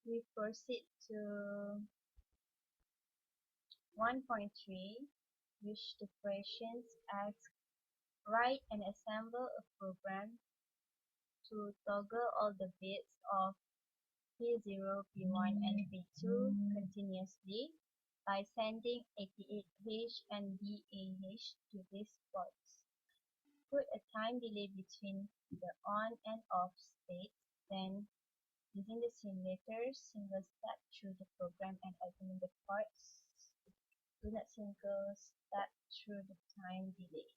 We proceed to 1.3, which the questions ask write and assemble a program to toggle all the bits of P0, P1 and P2 continuously by sending 88H and BAH to these ports. Put a time delay between the on and off states, then using the simulator, single step through the program and opening the ports. Do not single step through the time delay.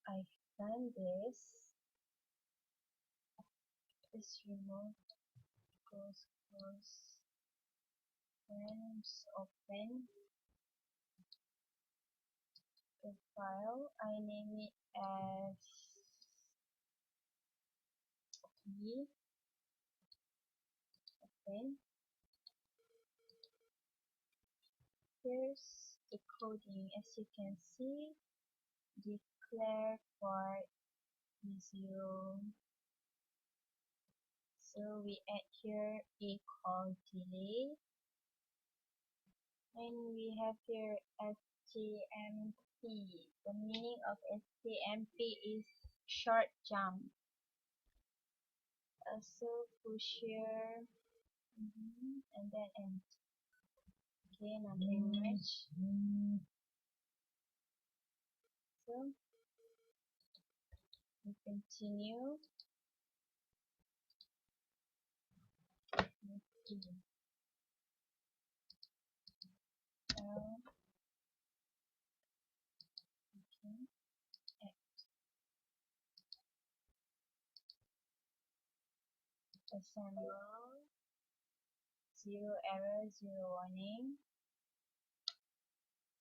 I've done this. Just remove, close, then open the file. I name it as P. Open. Here's the coding. As you can see, declare for P0. So we add here a call delay, and we have here SJMP. The meaning of SJMP is short jump. So push here, and then end. Okay, nothing much. So we continue. L, okay, X. Assemble. Zero error, zero warning.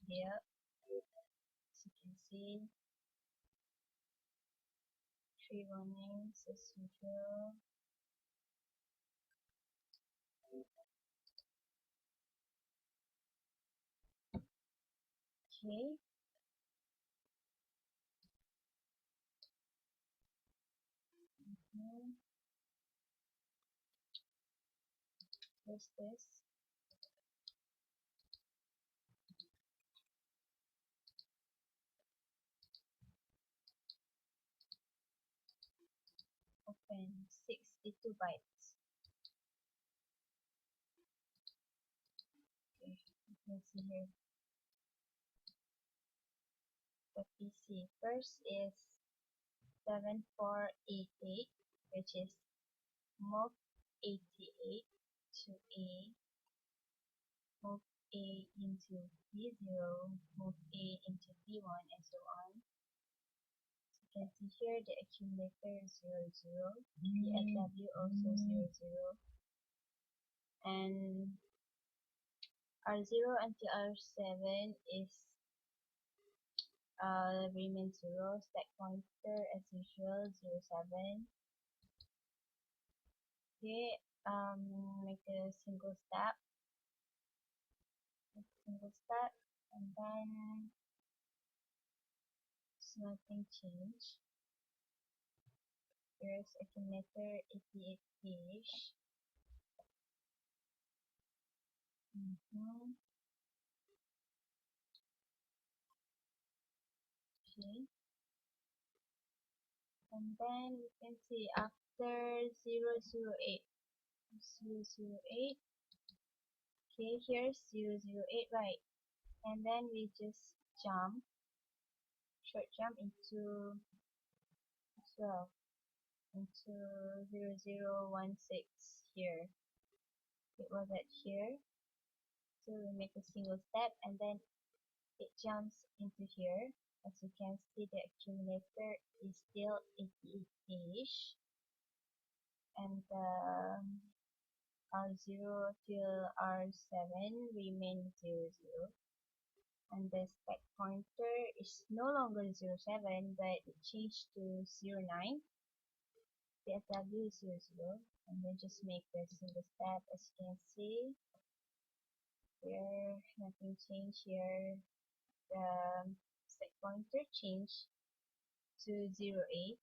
Here, as you can see, 3 warnings as usual. Okay. What's this? Open 62 bytes. Okay, you can see here the PC. First is 7488, which is move 88 to A, move A into B0, move A into B1, and so on. So you can see here the accumulator is 00, the FW also 00, and R0 until R7 is remain 0, stack pointer as usual 07. Okay, make a single step, and then nothing change. Here's accumulator 88-ish. Okay, and then you can see after 008, okay, here's 008, right? And then we just jump, short jump into 12, into 0016 here. It was at here, so we make a single step and then it jumps into here. As you can see, the accumulator is still 88-ish, and R0 till R7 remain 00, and the stack pointer is no longer 07 but it changed to 09. The FW is 00, and then just make the single step. As you can see here, nothing changed here. The stack pointer changed to 08.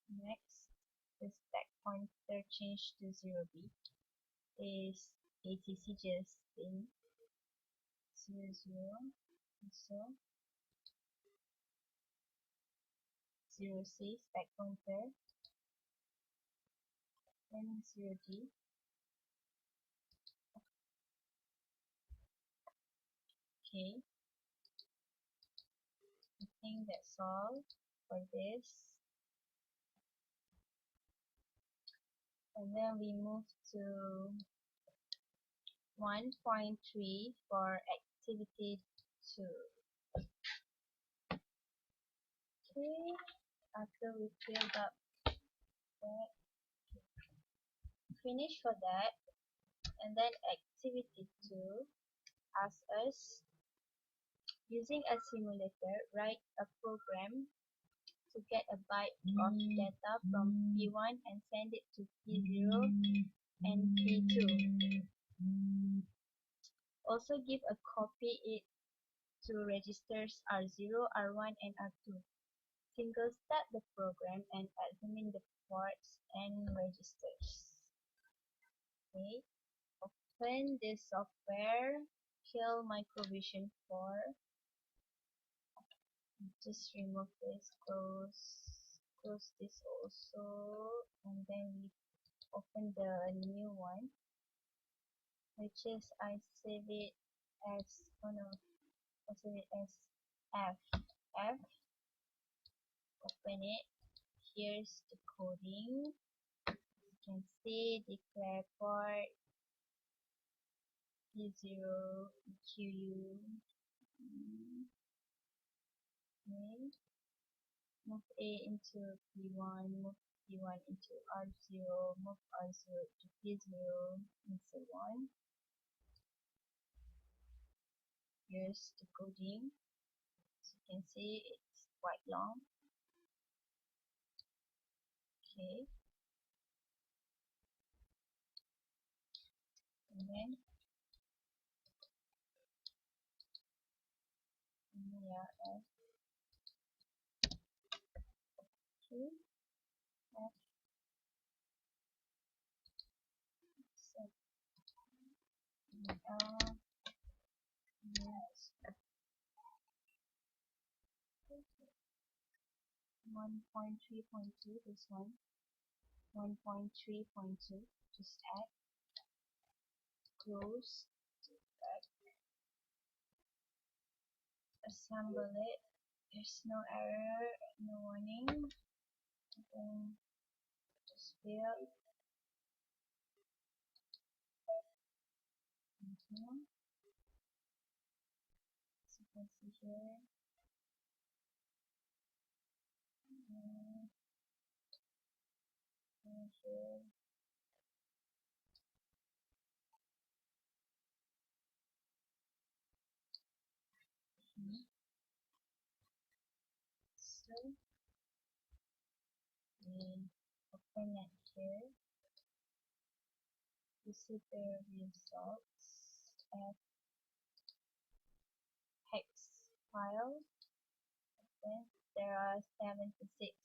Next, the stack pointer changed to 0b is ACC just in 0 0 so 0c stack pointer and 0d. Okay, I think that's all for this. And then we move to 1.3 for activity 2. Okay, after we filled up that, finish for that, and then activity 2 asks us, using a simulator, write a program to get a byte of data from P1 and send it to P0 and P2. Also give a copy it to registers R0, R1 and R2. Single start the program and examine the ports and registers. Okay, open this software, kill Microvision 4. Just remove this, close this also, and then we open the new one, which is I save it as, oh no, I save it as F. Open it. Here's the coding. You can see declare port P0 EQU. Okay. Move A into P1, move P1 into R0, move R0 to P0, and so on. Here's the coding. As you can see, it's quite long. Okay. And then, yeah, F2, F7, L, yes, 1.3.2, this one, 1.3.2, just add, close, assemble it. There's no error, no warning. Then just build. So you can see here. Here. So we open it here. You see the results at hex file. Then there are 76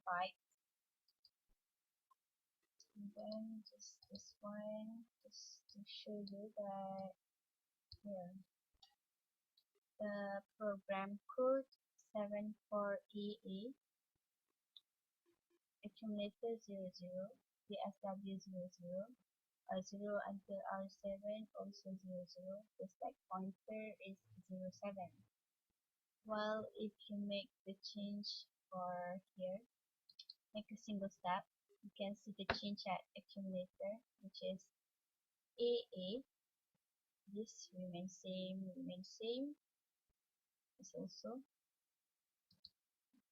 bytes. And then just this one, just to show you that here the program code 74EE accumulator 00, PSW 00, R0 until R7 also 00, the stack pointer is 07. While if you make the change for here, make a single step, you can see the change at accumulator, which is AA. This remains same. This also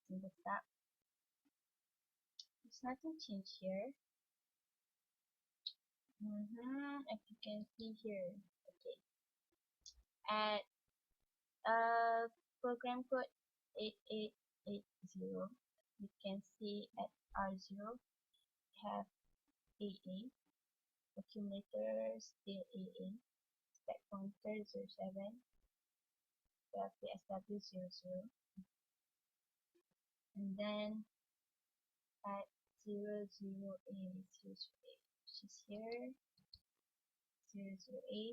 single step. There's nothing changed here. As you can see here, okay. At program code 8880, you can see at R0 have AA, accumulator still AA, stack pointer 07, the PSW 00, and then at 00A, 00A, which is here, 00A,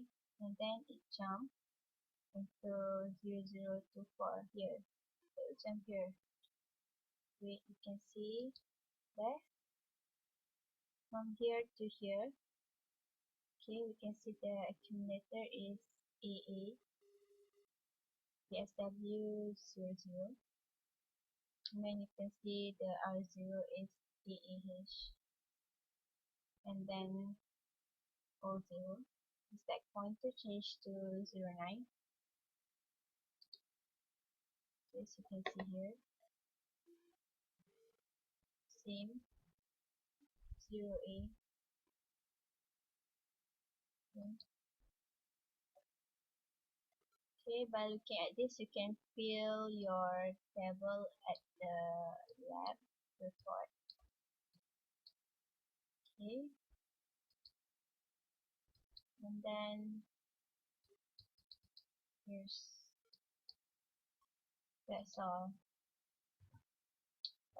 and then it jump into 0024 here. So it jump here. Wait, you can see there from here to here. Okay, we can see the accumulator is AA, PSW00, and then you can see the R0 is AAH, and then O0. The stack pointer changed to 09. As you can see here, same 0A. Okay, by looking at this, you can fill your table at the lab report. Okay, and then that's all.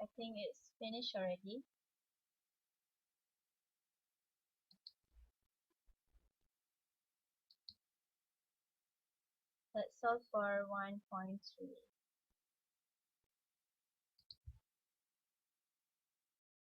I think it's finished already. Let's solve for 1.3.